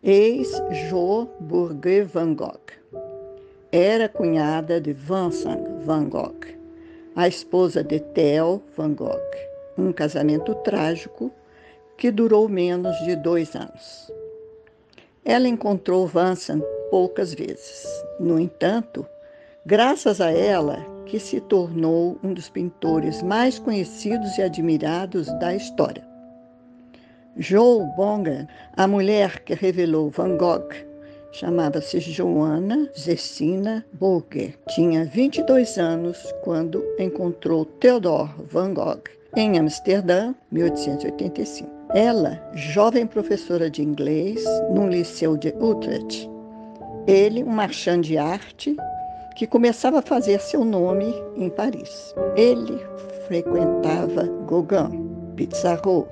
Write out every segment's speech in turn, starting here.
Ex-Jo Bourget Van Gogh. Era cunhada de Vincent Van Gogh, a esposa de Theo Van Gogh, um casamento trágico que durou menos de 2 anos. Ela encontrou Vincent poucas vezes. No entanto, graças a ela, que se tornou um dos pintores mais conhecidos e admirados da história. Jo Bongen, a mulher que revelou Van Gogh, chamava-se Johanna Zecina Bourget. Tinha 22 anos quando encontrou Theodor Van Gogh em Amsterdã, 1885. Ela, jovem professora de inglês num liceu de Utrecht. Ele, um marchand de arte que começava a fazer seu nome em Paris. Ele frequentava Gauguin, Pissarro,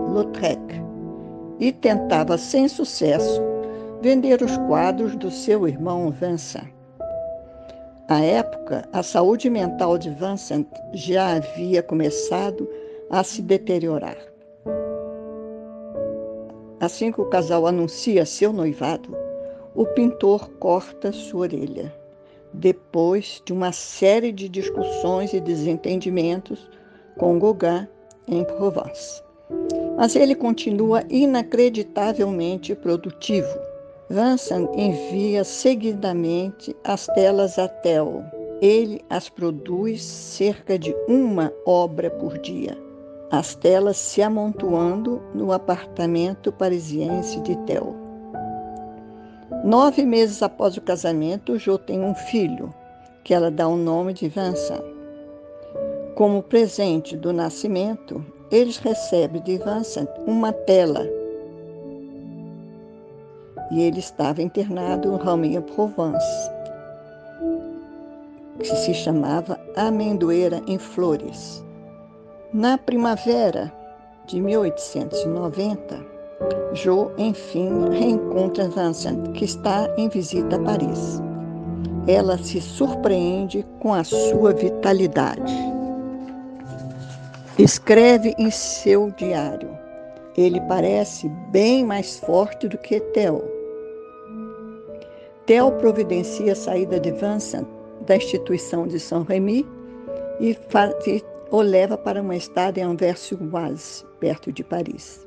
Lautrec e tentava, sem sucesso, vender os quadros do seu irmão Vincent. À época, a saúde mental de Vincent já havia começado a se deteriorar. Assim que o casal anuncia seu noivado, o pintor corta sua orelha, depois de uma série de discussões e desentendimentos com Gauguin em Provence. Mas ele continua inacreditavelmente produtivo. Vincent envia seguidamente as telas a Theo. Ele as produz cerca de 1 obra por dia. As telas se amontoando no apartamento parisiense de Theo. 9 meses após o casamento, Jo tem um filho, que ela dá o nome de Vincent. Como presente do nascimento, eles recebem de Vincent uma tela. E ele estava internado em Romeu-Provence, que se chamava Amendoeira em Flores. Na primavera de 1890, Jo, enfim, reencontra Vincent, que está em visita a Paris. Ela se surpreende com a sua vitalidade. Escreve em seu diário: ele parece bem mais forte do que Theo. Theo providencia a saída de Vincent da instituição de Saint-Rémy e o leva para uma estada em Anvers-sur-Oise, perto de Paris.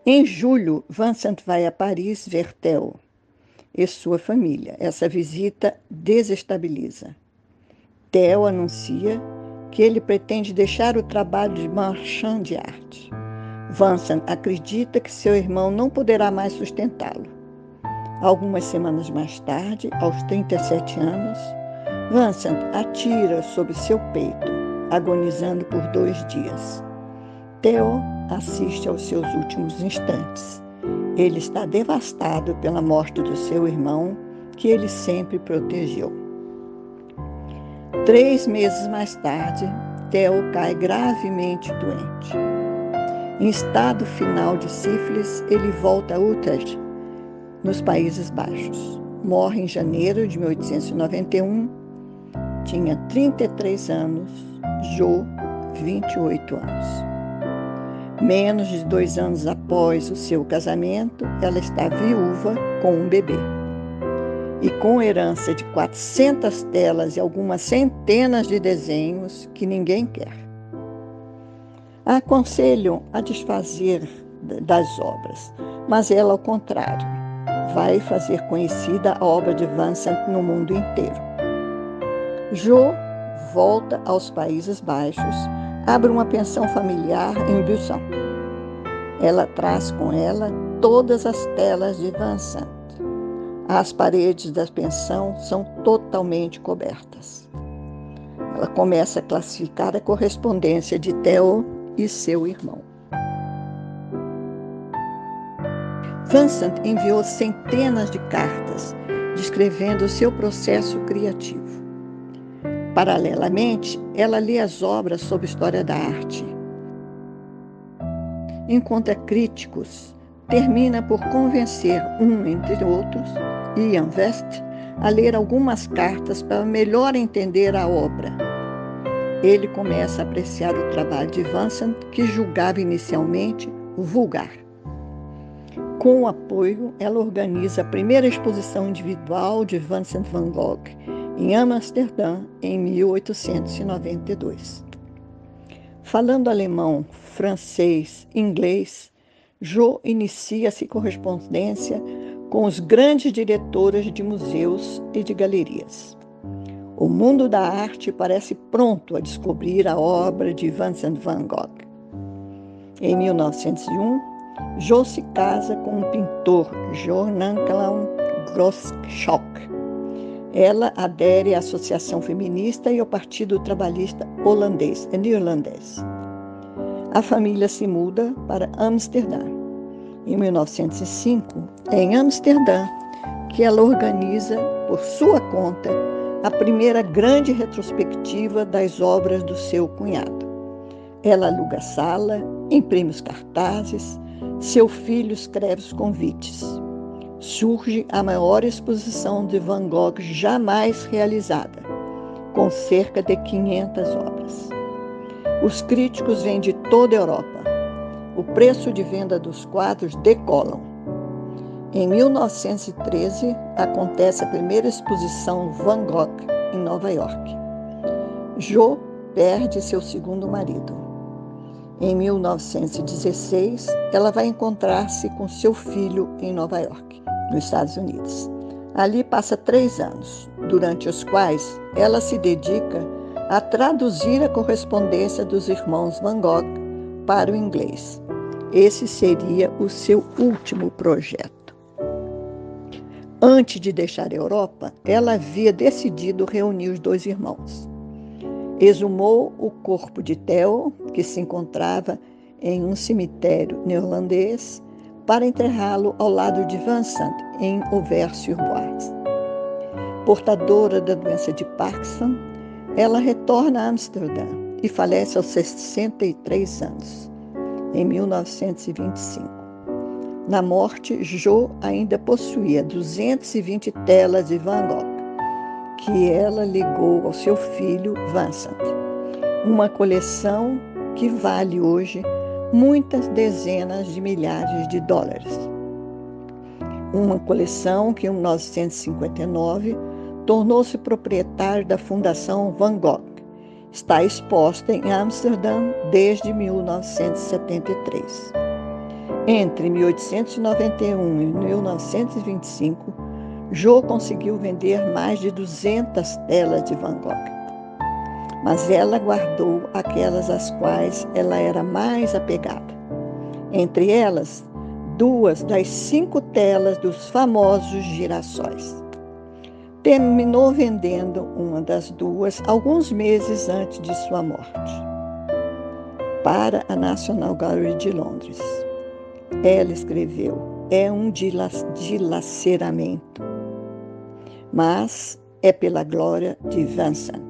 Em julho, Vincent vai a Paris ver Theo e sua família. Essa visita desestabiliza. Theo anuncia que ele pretende deixar o trabalho de marchand de arte. Vincent acredita que seu irmão não poderá mais sustentá-lo. Algumas semanas mais tarde, aos 37 anos, Vincent atira sobre seu peito, agonizando por 2 dias. Theo assiste aos seus últimos instantes. Ele está devastado pela morte do seu irmão, que ele sempre protegeu. 3 meses mais tarde, Theo cai gravemente doente. Em estado final de sífilis, ele volta a Utrecht, nos Países Baixos. Morre em janeiro de 1891. Tinha 33 anos, Jo, 28 anos. Menos de 2 anos após o seu casamento, ela está viúva com um bebê. E com herança de 400 telas e algumas centenas de desenhos que ninguém quer. A aconselham a desfazer das obras, mas ela, ao contrário, vai fazer conhecida a obra de Vincent no mundo inteiro. Jo volta aos Países Baixos, abre uma pensão familiar em Busson. Ela traz com ela todas as telas de Vincent. As paredes da pensão são totalmente cobertas. Ela começa a classificar a correspondência de Theo e seu irmão. Vincent enviou centenas de cartas descrevendo o seu processo criativo. Paralelamente, ela lê as obras sobre história da arte. Encontra críticos, termina por convencer entre outros, Ian West, a ler algumas cartas para melhor entender a obra. Ele começa a apreciar o trabalho de Vincent, que julgava inicialmente vulgar. Com o apoio, ela organiza a primeira exposição individual de Vincent van Gogh em Amsterdã em 1892. Falando alemão, francês, inglês, Jo inicia-se correspondência com os grandes diretores de museus e de galerias. O mundo da arte parece pronto a descobrir a obra de Vincent van Gogh. Em 1901, Jo se casa com o pintor Johan Claude Groschok. Ela adere à Associação Feminista e ao Partido Trabalhista neerlandês. A família se muda para Amsterdã. Em 1905, é em Amsterdã que ela organiza, por sua conta, a primeira grande retrospectiva das obras do seu cunhado. Ela aluga sala, imprime os cartazes, seu filho escreve os convites. Surge a maior exposição de Van Gogh jamais realizada, com cerca de 500 obras. Os críticos vêm de toda a Europa. O preço de venda dos quadros decolam. Em 1913, acontece a primeira exposição Van Gogh em Nova York. Jo perde seu segundo marido. Em 1916, ela vai encontrar-se com seu filho em Nova York, nos Estados Unidos. Ali passa 3 anos, durante os quais ela se dedica a traduzir a correspondência dos irmãos Van Gogh para o inglês. Esse seria o seu último projeto. Antes de deixar a Europa, ela havia decidido reunir os 2 irmãos. Exumou o corpo de Theo, que se encontrava em um cemitério neerlandês, para enterrá-lo ao lado de Vincent, em Auvers-sur-Oise. Portadora da doença de Parkinson, ela retorna a Amsterdã e falece aos 63 anos, em 1925. Na morte, Jo ainda possuía 220 telas de Van Gogh, que ela legou ao seu filho Vincent. Uma coleção que vale hoje muitas dezenas de milhares de dólares. Uma coleção que, em 1959, tornou-se proprietário da Fundação Van Gogh. Está exposta em Amsterdã desde 1973. Entre 1891 e 1925, Jo conseguiu vender mais de 200 telas de Van Gogh. Mas ela guardou aquelas às quais ela era mais apegada. Entre elas, 2 das 5 telas dos famosos girassóis. Terminou vendendo uma das 2 alguns meses antes de sua morte, para a National Gallery de Londres. Ela escreveu: é um dilaceramento, mas é pela glória de Vincent.